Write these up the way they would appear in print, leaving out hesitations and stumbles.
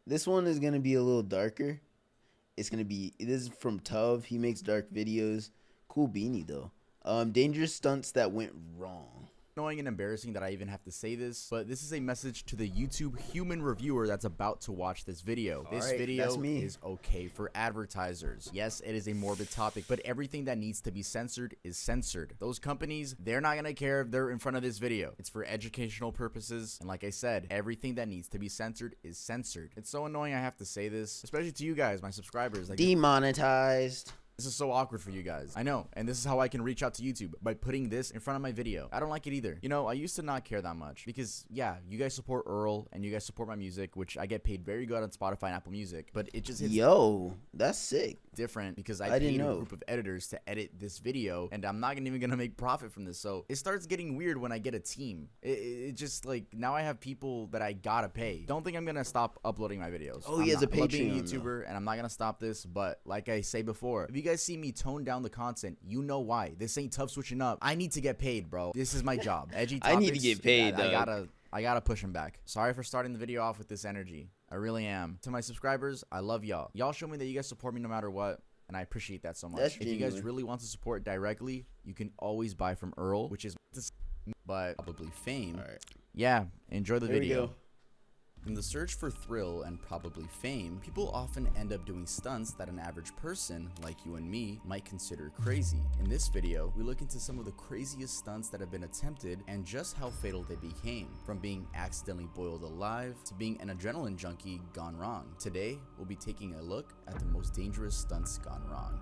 This one is gonna be a little darker. This is from Tuv. He makes dark videos. Cool beanie though. Dangerous stunts that went wrong. Annoying and embarrassing that I even have to say this, but this is a message to the YouTube human reviewer that's about to watch this video. This video is okay for advertisers. Yes, it is a morbid topic, but everything that needs to be censored is censored. Those companies, they're not gonna care if they're in front of this video. It's for educational purposes, and like I said, everything that needs to be censored is censored. It's so annoying I have to say this, especially to you guys, my subscribers. Like, demonetized. this is so awkward for you guys. I know, and this is how I can reach out to YouTube, by putting this in front of my video. I don't like it either. You know, I used to not care that much because, yeah, you guys support Earl and you guys support my music, which I get paid very good on Spotify and Apple Music, but it just hits that's sick. different because I paid a group of editors to edit this video, and I'm not even gonna make profit from this. So it starts getting weird when I get a team. It just, like, now I have people that I gotta pay. Don't think I'm gonna stop uploading my videos. He has a Patreon. I love being a YouTuber, and I'm not gonna stop this, but like I say before, if you guys see me tone down the content, you know why. This ain't Tough switching up. I need to get paid, bro. This is my job. Edgy topics, I need to get paid, I gotta push him back. Sorry for starting the video off with this energy. I really am. To my subscribers, I love y'all. Y'all show me that you guys support me no matter what, and I appreciate that so much. If you guys really want to support directly, you can always buy from Earl, which is but probably fame. Yeah, enjoy the video. In the search for thrill and probably fame, people often end up doing stunts that an average person, like you and me, might consider crazy. In this video, we look into some of the craziest stunts that have been attempted and just how fatal they became, from being accidentally boiled alive to being an adrenaline junkie gone wrong. Today, we'll be taking a look at the most dangerous stunts gone wrong.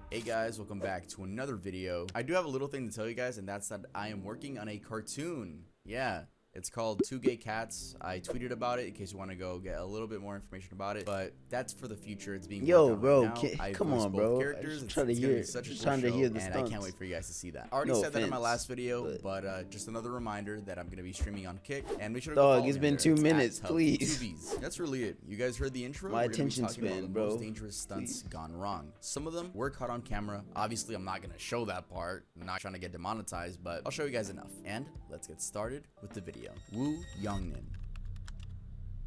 Hey guys, welcome back to another video. I do have a little thing to tell you guys, and that's that I am working on a cartoon. Yeah. It's called Two Gay Cats. I tweeted about it in case you want to go get a little bit more information about it, but that's for the future. It's being worked on bro, right now. come on, bro. Characters. I'm trying to hear it. Such a just cool trying to hear the and stunts. I can't wait for you guys to see that. I already said that in my last video, but just another reminder that I'm gonna be streaming on Kick, and make sure to go it's been 2 minutes, please. That's really it. You guys heard the intro. My attention span, bro. Most dangerous stunts gone wrong. Some of them were caught on camera. Obviously, I'm not gonna show that part. I'm not trying to get demonetized, but I'll show you guys enough. And let's get started with the video. Woo Youngnin.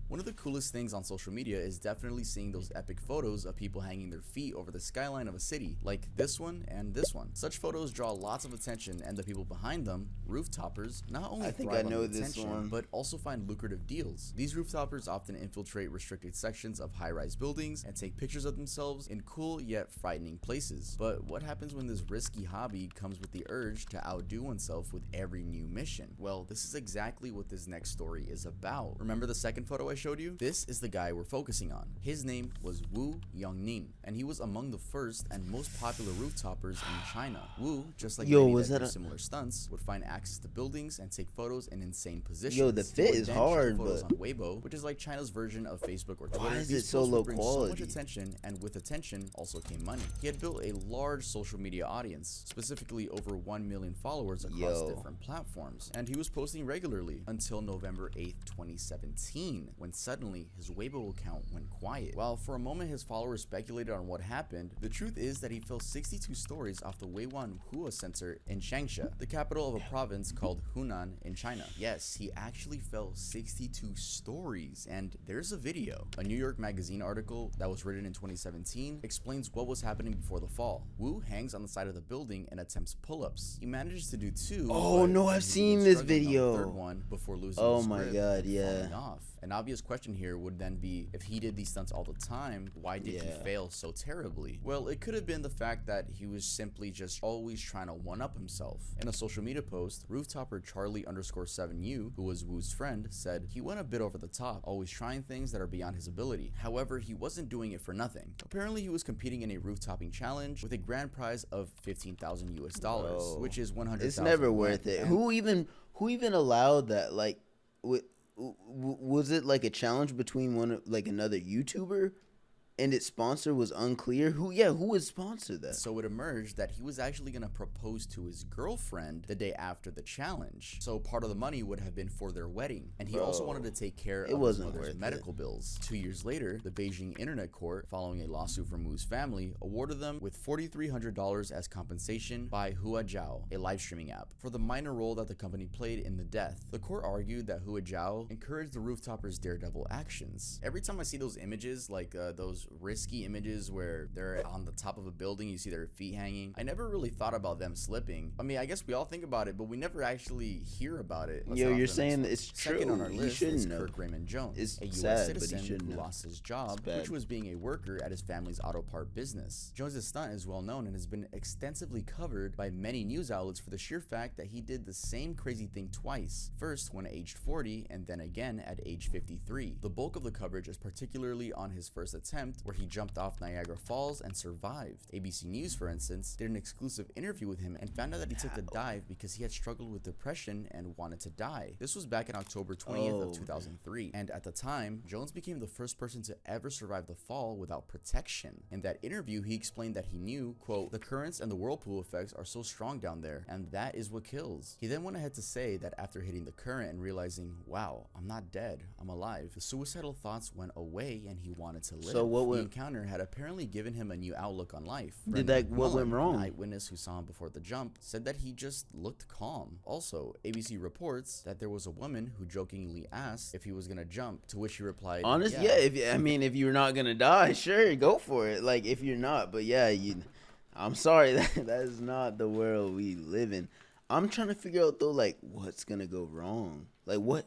One of the coolest things on social media is definitely seeing those epic photos of people hanging their feet over the skyline of a city, like this one and this one. Such photos draw lots of attention, and the people behind them, rooftoppers, not only thrive on the attention, but also find lucrative deals. These rooftoppers often infiltrate restricted sections of high-rise buildings and take pictures of themselves in cool yet frightening places. But what happens when this risky hobby comes with the urge to outdo oneself with every new mission? Well, this is exactly what this next story is about. Remember the second photo I showed you? This is the guy we're focusing on. His name was Wu Youngnin, and he was among the first and most popular rooftoppers in China. Wu, just like many that do similar stunts, would find access to buildings and take photos in insane positions. The fit is hard, photos on Weibo, which is like China's version of Facebook or Twitter. Why is it so low quality? So much attention, and with attention also came money. He had built a large social media audience, specifically over 1 million followers across different platforms, and he was posting regularly until November 8th, 2017, when suddenly his Weibo account went quiet. While for a moment his followers speculated on what happened, the truth is that he fell 62 stories off the Weiwan Hua Center in Changsha, the capital of a province called Hunan in China. Yes, he actually fell 62 stories, and there's a video. A New York Magazine article that was written in 2017 explains what was happening before the fall. Wu hangs on the side of the building and attempts pull-ups. He manages to do 2. Oh no, I've seen this video. Third one before losing oh my god, yeah. Off. An obvious question here would then be, if he did these stunts all the time, why did he fail so terribly? Well, it could have been the fact that he was simply just always trying to one-up himself. In a social media post, rooftopper Charlie_7U, who was Wu's friend, said he went a bit over the top, always trying things that are beyond his ability. However, he wasn't doing it for nothing. Apparently, he was competing in a rooftopping challenge with a grand prize of $15,000 US, which is 100,000. It's never worth it. Who even allowed that? Like, was it like a challenge between another YouTuber And its sponsor was unclear. Who would sponsor that? So it emerged that he was actually going to propose to his girlfriend the day after the challenge. So part of the money would have been for their wedding. And he also wanted to take care of his mother's medical bills. 2 years later, the Beijing Internet Court, following a lawsuit from Wu's family, awarded them with $4,300 as compensation by Huajiao, a live streaming app, for the minor role that the company played in the death. The court argued that Huajiao encouraged the rooftopper's daredevil actions. Every time I see those images, like those risky images where they're on the top of a building, you see their feet hanging, I never really thought about them slipping. I mean, I guess we all think about it, but we never actually hear about it. Yo, you're saying it's true. Second on our list is know. Kirk Raymond Jones, It's a U.S. sad, citizen who lost his job, which was being a worker at his family's auto part business. Jones' stunt is well known and has been extensively covered by many news outlets for the sheer fact that he did the same crazy thing twice, first when aged 40 and then again at age 53. The bulk of the coverage is particularly on his first attempt, where he jumped off Niagara Falls and survived. ABC News, for instance, did an exclusive interview with him and found out that he took the dive because he had struggled with depression and wanted to die. This was back in October 20th of 2003, and at the time, Jones became the first person to ever survive the fall without protection. In that interview, he explained that he knew, quote, "The currents and the whirlpool effects are so strong down there, and that is what kills." He then went ahead to say that after hitting the current and realizing, wow, I'm not dead, I'm alive, the suicidal thoughts went away and he wanted to live. So the encounter had apparently given him a new outlook on life. What went wrong? An eyewitness who saw him before the jump said that he just looked calm. Also, ABC reports that there was a woman who jokingly asked if he was gonna jump, to which he replied, honestly, yeah. If you're not gonna die, sure, go for it. Like, if you're not, but yeah, I'm sorry, that is not the world we live in. I'm trying to figure out though, like, what's gonna go wrong? Like, what?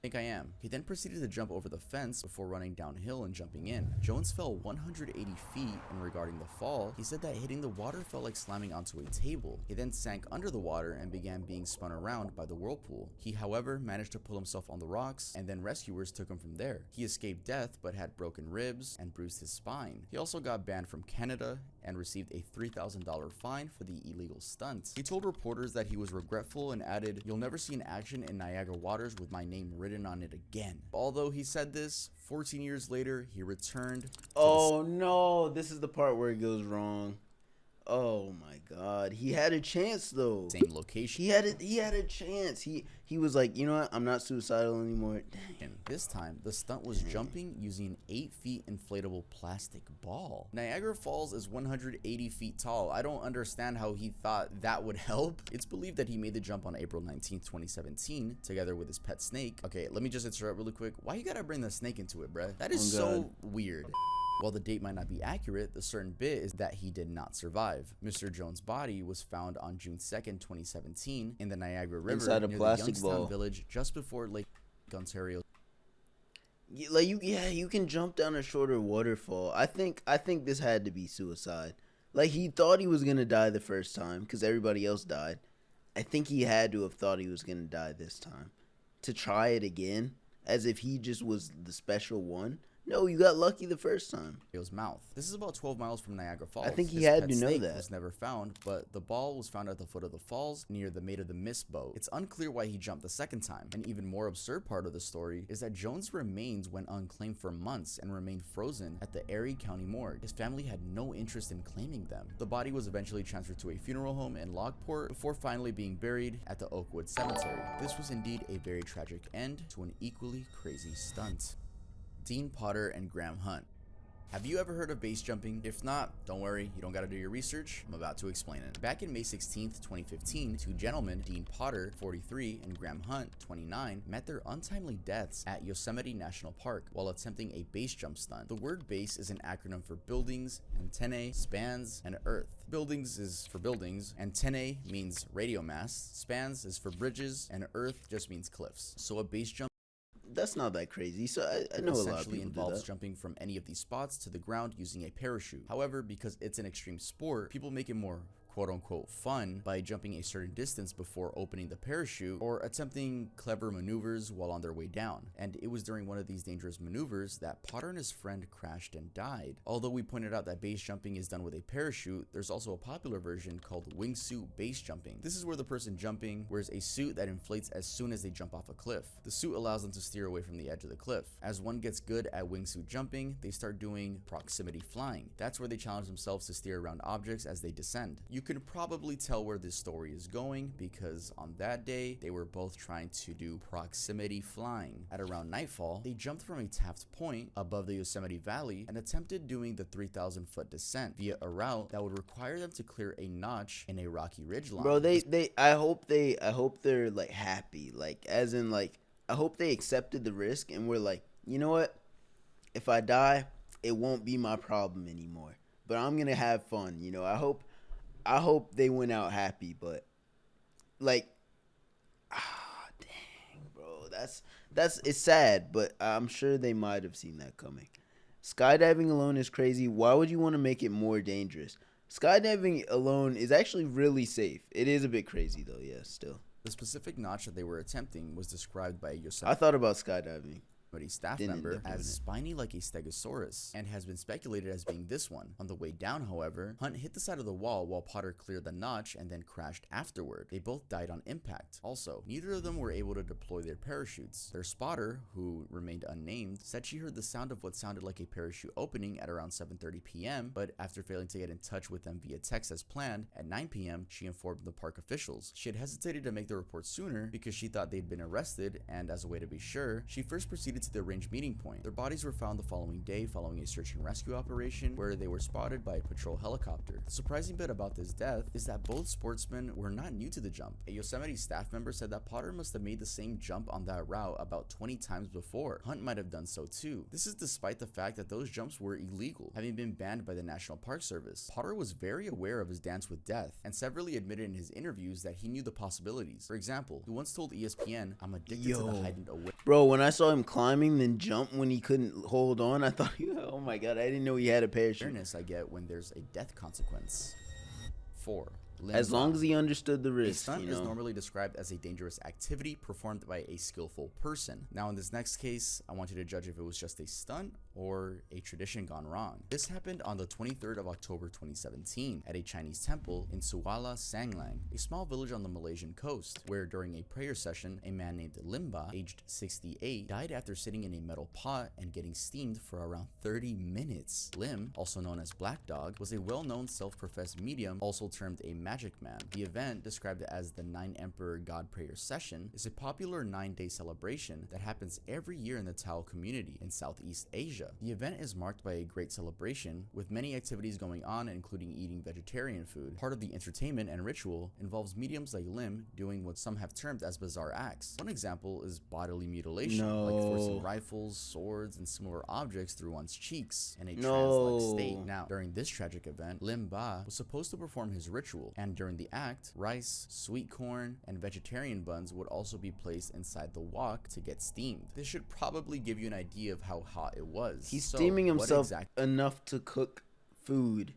Think I am. He then proceeded to jump over the fence before running downhill and jumping in. Jones fell 180 feet, and regarding the fall, he said that hitting the water felt like slamming onto a table. He then sank under the water and began being spun around by the whirlpool. He, however, managed to pull himself on the rocks, and then rescuers took him from there. He escaped death, but had broken ribs and bruised his spine. He also got banned from Canada and received a $3,000 fine for the illegal stunt. He told reporters that he was regretful and added, "You'll never see an action in Niagara waters with my name written on it again." Although he said this, 14 years later, he returned. Oh no, this is the part where it goes wrong. Oh my God, he had a chance though. Same location. He had a chance. He was like, you know what? I'm not suicidal anymore. Dang. This time, the stunt was jumping using an 8 feet inflatable plastic ball. Niagara Falls is 180 feet tall. I don't understand how he thought that would help. It's believed that he made the jump on April 19th, 2017, together with his pet snake. Okay, let me just interrupt really quick. Why you gotta bring the snake into it, bruh? That is so weird. While the date might not be accurate, the certain bit is that he did not survive. Mr. Jones' body was found on June 2nd, 2017 in the Niagara River inside a near plastic the Youngstown ball village just before Lake Ontario. Like, you can jump down a shorter waterfall. I think this had to be suicide. Like, he thought he was gonna die the first time because everybody else died. I think he had to have thought he was gonna die this time to try it again, as if he just was the special one. No, you got lucky the first time. Mouth. This is about 12 miles from Niagara Falls. I think he had to know snake that. Was never found, but the ball was found at the foot of the falls near the Maid of the Mist boat. It's unclear why he jumped the second time. An even more absurd part of the story is that Jones' remains went unclaimed for months and remained frozen at the Erie County morgue. His family had no interest in claiming them. The body was eventually transferred to a funeral home in Lockport before finally being buried at the Oakwood Cemetery. This was indeed a very tragic end to an equally crazy stunt. Dean Potter and Graham Hunt. Have you ever heard of base jumping? If not, don't worry, you don't gotta do your research. I'm about to explain it. Back in May 16th, 2015, two gentlemen, Dean Potter, 43, and Graham Hunt, 29, met their untimely deaths at Yosemite National Park while attempting a base jump stunt. The word base is an acronym for buildings, antennae, spans, and earth. Buildings is for buildings, antennae means radio masts, spans is for bridges, and earth just means cliffs. So a base jump that's not that crazy. So I know a lot of essentially people involves do that. jumping from any of these spots to the ground using a parachute. However, because it's an extreme sport, people make it more quote-unquote fun by jumping a certain distance before opening the parachute or attempting clever maneuvers while on their way down. And it was during one of these dangerous maneuvers that Potter and his friend crashed and died. Although we pointed out that base jumping is done with a parachute, there's also a popular version called wingsuit base jumping. This is where the person jumping wears a suit that inflates as soon as they jump off a cliff. The suit allows them to steer away from the edge of the cliff. As one gets good at wingsuit jumping, they start doing proximity flying. That's where they challenge themselves to steer around objects as they descend. You can probably tell where this story is going because on that day, they were both trying to do proximity flying. At around nightfall, they jumped from a Taft Point above the Yosemite Valley and attempted doing the 3,000-foot descent via a route that would require them to clear a notch in a rocky ridgeline. Bro, I hope they're like happy, like as in like I hope they accepted the risk and were like, you know what, if I die, it won't be my problem anymore. But I'm gonna have fun, you know. I hope they went out happy, but like, dang, bro, that's it's sad, but I'm sure they might have seen that coming. Skydiving alone is crazy. Why would you want to make it more dangerous? Skydiving alone is actually really safe. It is a bit crazy though, yeah, still. The specific notch that they were attempting was described by a I Yosemite thought about skydiving. staff Didn't member end up doing as it. spiny like a stegosaurus and has been speculated as being this one. On the way down, however, Hunt hit the side of the wall while Potter cleared the notch and then crashed afterward. They both died on impact. Also, neither of them were able to deploy their parachutes. Their spotter, who remained unnamed, said she heard the sound of what sounded like a parachute opening at around 7:30 p.m., but after failing to get in touch with them via text as planned, at 9 p.m. she informed the park officials. She had hesitated to make the report sooner because she thought they'd been arrested, and as a way to be sure, she first proceeded to the arranged meeting point. Their bodies were found the following day following a search and rescue operation where they were spotted by a patrol helicopter. The surprising bit about this death is that both sportsmen were not new to the jump. A Yosemite staff member said that Potter must have made the same jump on that route about 20 times before. Hunt might have done so too. This is despite the fact that those jumps were illegal, having been banned by the National Park Service. Potter was very aware of his dance with death and severally admitted in his interviews that he knew the possibilities. For example, he once told ESPN, "I'm addicted to the heightened awareness." Bro, when I saw him climbing then jump when he couldn't hold on, I thought, oh my god, I didn't know he had a parachute. I get when there's a death consequence. 4. As long as he understood the A risk, stunt you is know. normally described as a dangerous activity performed by a skillful person. Now in this next case, I want you to judge if it was just a stunt or a tradition gone wrong. This happened on the 23rd of October 2017 at a Chinese temple in Suala Sanglang, a small village on the Malaysian coast, where during a prayer session, a man named Limba, aged 68, died after sitting in a metal pot and getting steamed for around 30 minutes. Lim, also known as Black Dog, was a well-known self-professed medium, also termed a magic man. The event, described as the 9 Emperor God Prayer Session, is a popular 9-day celebration that happens every year in the Tao community in Southeast Asia. The event is marked by a great celebration, with many activities going on, including eating vegetarian food. Part of the entertainment and ritual involves mediums like Lim doing what some have termed as bizarre acts. One example is bodily mutilation, like forcing rifles, swords, and similar objects through one's cheeks in a trance-like state. Now, during this tragic event, Lim Ba was supposed to perform his ritual, and during the act, rice, sweet corn, and vegetarian buns would also be placed inside the wok to get steamed. This should probably give you an idea of how hot it was. He's steaming himself enough to cook food.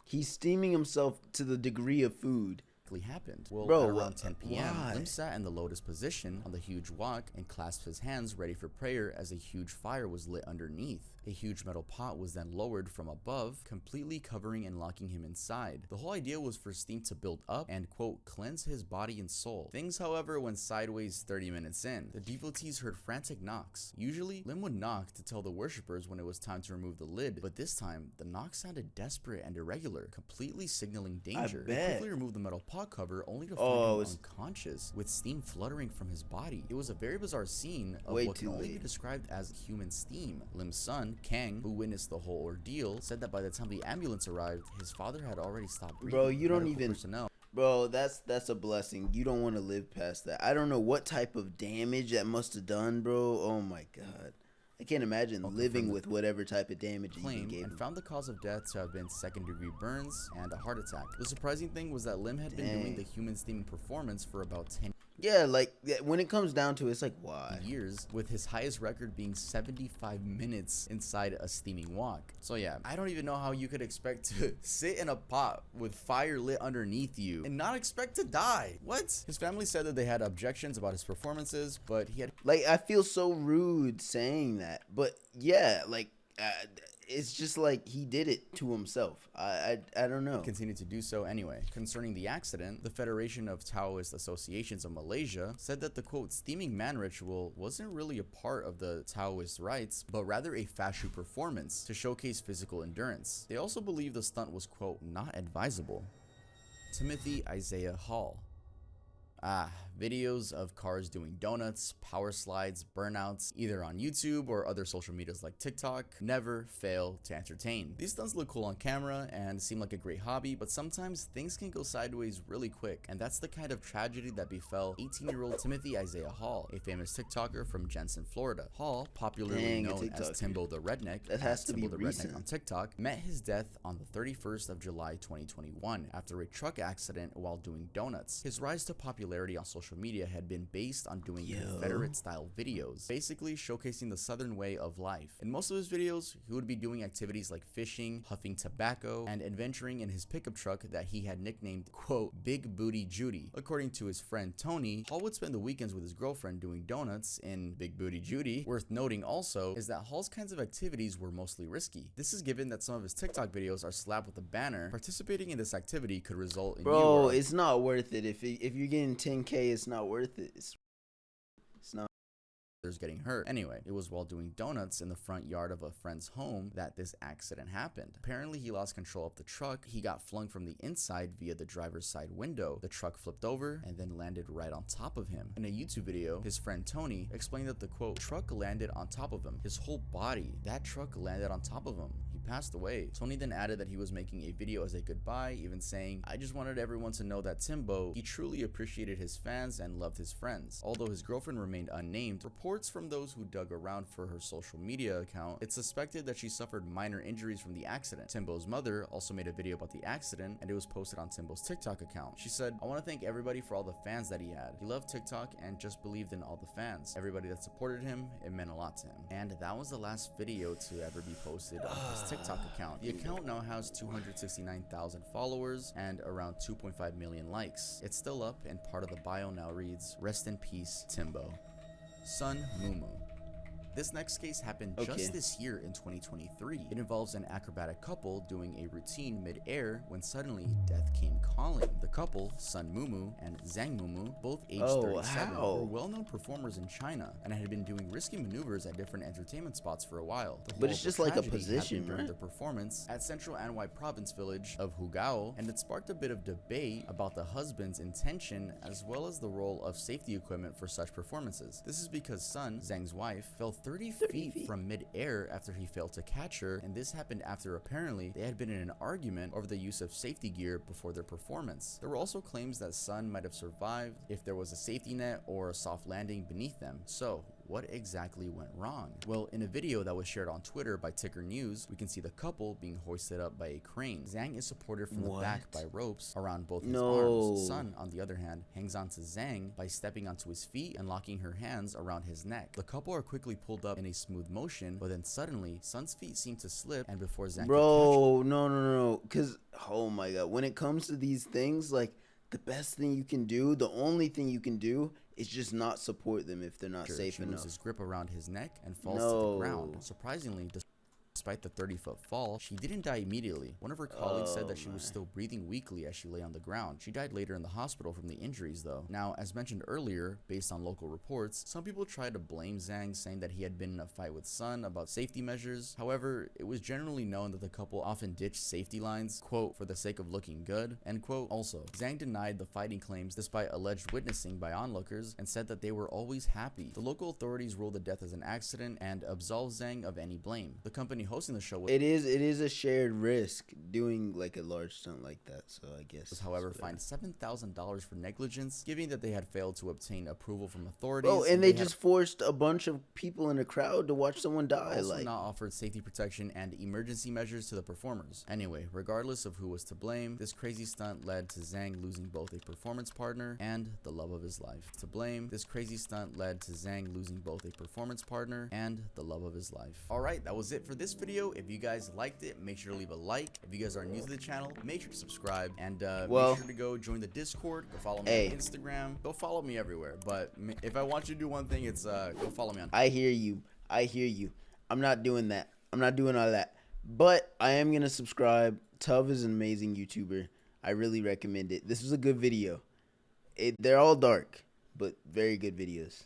He's steaming himself to the degree of food. Happened. Well, bro, at around 10 p.m., why? Lim sat in the lotus position on the huge wok and clasped his hands ready for prayer as a huge fire was lit underneath. A huge metal pot was then lowered from above, completely covering and locking him inside. The whole idea was for steam to build up and, quote, cleanse his body and soul. Things, however, went sideways 30 minutes in. The devotees heard frantic knocks. Usually, Lim would knock to tell the worshippers when it was time to remove the lid, but this time, the knock sounded desperate and irregular, completely signaling danger. They quickly removed the metal pot cover only to find him unconscious, with steam fluttering from his body. It was a very bizarre scene of what can only be described as human steam. Lim's son, Kang, who witnessed the whole ordeal, said that by the time the ambulance arrived, his father had already stopped breathing. Bro, you don't even personnel. Bro, that's a blessing. You don't want to live past that. I don't know what type of damage that must have done, bro. Oh my god. I can't imagine living with whatever type of damage you gave him. Found the cause of death to have been second-degree burns and a heart attack. The surprising thing was that Lim had been doing the human steaming performance for about 10 years. Yeah, like when it comes down to it, it's like why? Years, with his highest record being 75 minutes inside a steaming wok. So yeah, I don't even know how you could expect to sit in a pot with fire lit underneath you and not expect to die. What? His family said that they had objections about his performances, but he had Like I feel so rude saying that, but yeah, like uh, it's just like he did it to himself. I don't know. continued to do so anyway. Concerning the accident, the Federation of Taoist Associations of Malaysia said that the quote steaming man ritual wasn't really a part of the Taoist rites, but rather a fashu performance to showcase physical endurance. They also believe the stunt was quote not advisable. Timothy Isaiah Hall. Videos of cars doing donuts, power slides, burnouts, either on YouTube or other social medias like TikTok, never fail to entertain. These stunts look cool on camera and seem like a great hobby, but sometimes things can go sideways really quick, and that's the kind of tragedy that befell 18-year-old Timothy Isaiah Hall, a famous TikToker from Jensen, Florida. Hall, popularly known as Timbo the Redneck, that has to Timbo be the recent. Redneck on TikTok, met his death on the 31st of July 2021 after a truck accident while doing donuts. His rise to popularity on social media had been based on doing Confederate-style videos, basically showcasing the Southern way of life. In most of his videos, he would be doing activities like fishing, huffing tobacco, and adventuring in his pickup truck that he had nicknamed, quote, Big Booty Judy. According to his friend Tony, Hall would spend the weekends with his girlfriend doing donuts in Big Booty Judy. Worth noting also is that Hall's kinds of activities were mostly risky. This is given that some of his TikTok videos are slapped with a banner. Participating in this activity could result in Bro, it's not worth it. If you're getting 10K, it's not worth it. It's not. Getting hurt. Anyway, it was while doing donuts in the front yard of a friend's home that this accident happened. Apparently, he lost control of the truck. He got flung from the inside via the driver's side window. The truck flipped over and then landed right on top of him. In a YouTube video, his friend Tony explained that the quote truck landed on top of him. His whole body, that truck landed on top of him. He passed away. Tony then added that he was making a video as a goodbye, even saying, I just wanted everyone to know that Timbo, he truly appreciated his fans and loved his friends. Although his girlfriend remained unnamed, reports from those who dug around for her social media account, it's suspected that she suffered minor injuries from the accident. Timbo's mother also made a video about the accident, and it was posted on Timbo's TikTok account. She said, I want to thank everybody for all the fans that he had. He loved TikTok and just believed in all the fans. Everybody that supported him, it meant a lot to him. And that was the last video to ever be posted on his TikTok account. The account now has 269,000 followers and around 2.5 million likes. It's still up, and part of the bio now reads, Rest in peace, Timbo. Sun Mumu. This next case happened just this year in 2023. It involves an acrobatic couple doing a routine mid-air when suddenly death came calling. The couple, Sun Mumu and Zhang Mumu, both aged 37, were well-known performers in China and had been doing risky maneuvers at different entertainment spots for a while. But it's just like a position, during right? their performance at Central Anhui Province village of Hugao, and it sparked a bit of debate about the husband's intention as well as the role of safety equipment for such performances. This is because Sun, Zhang's wife, fell 30 feet from mid-air after he failed to catch her, and this happened after apparently they had been in an argument over the use of safety gear before their performance. There were also claims that Sun might have survived if there was a safety net or a soft landing beneath them. So, what exactly went wrong? Well, in a video that was shared on Twitter by Ticker News, we can see the couple being hoisted up by a crane. Zhang is supported from the back by ropes around both his arms. Sun, on the other hand, hangs on to Zhang by stepping onto his feet and locking her hands around his neck. The couple are quickly pulled up in a smooth motion, but then suddenly, Sun's feet seem to slip, and before Zhang Bro, no. Because, oh my god, when it comes to these things, like, the best thing you can do, the only thing you can do is just not support them if they're not safe enough. She loses grip around his neck and falls to the ground. Surprisingly, despite the 30-foot fall, she didn't die immediately. One of her colleagues said that she was still breathing weakly as she lay on the ground. She died later in the hospital from the injuries, though. Now, as mentioned earlier, based on local reports, some people tried to blame Zhang, saying that he had been in a fight with Sun about safety measures. However, it was generally known that the couple often ditched safety lines, quote, for the sake of looking good, end quote. Also, Zhang denied the fighting claims despite alleged witnessing by onlookers and said that they were always happy. The local authorities ruled the death as an accident and absolved Zhang of any blame. The company hosting the show It is a shared risk doing like a large stunt like that. So I guess. was, however, fined $7,000 for negligence, given that they had failed to obtain approval from authorities. Bro, and they just forced a bunch of people in a crowd to watch someone die. Also Like, not offered safety protection and emergency measures to the performers. Anyway, regardless of who was to blame, this crazy stunt led to Zhang losing both a performance partner and the love of his life. Alright, that was it for this video. If you guys liked it, make sure to leave a like. If you guys are new to the channel, make sure to subscribe, and make sure to go join the Discord. Go follow me on Instagram. Go follow me everywhere. But if I want you to do one thing, it's go follow me on. I hear you. I'm not doing that. I'm not doing all that. But I am gonna subscribe. Tuv is an amazing YouTuber. I really recommend it. This was a good video. They're all dark, but very good videos.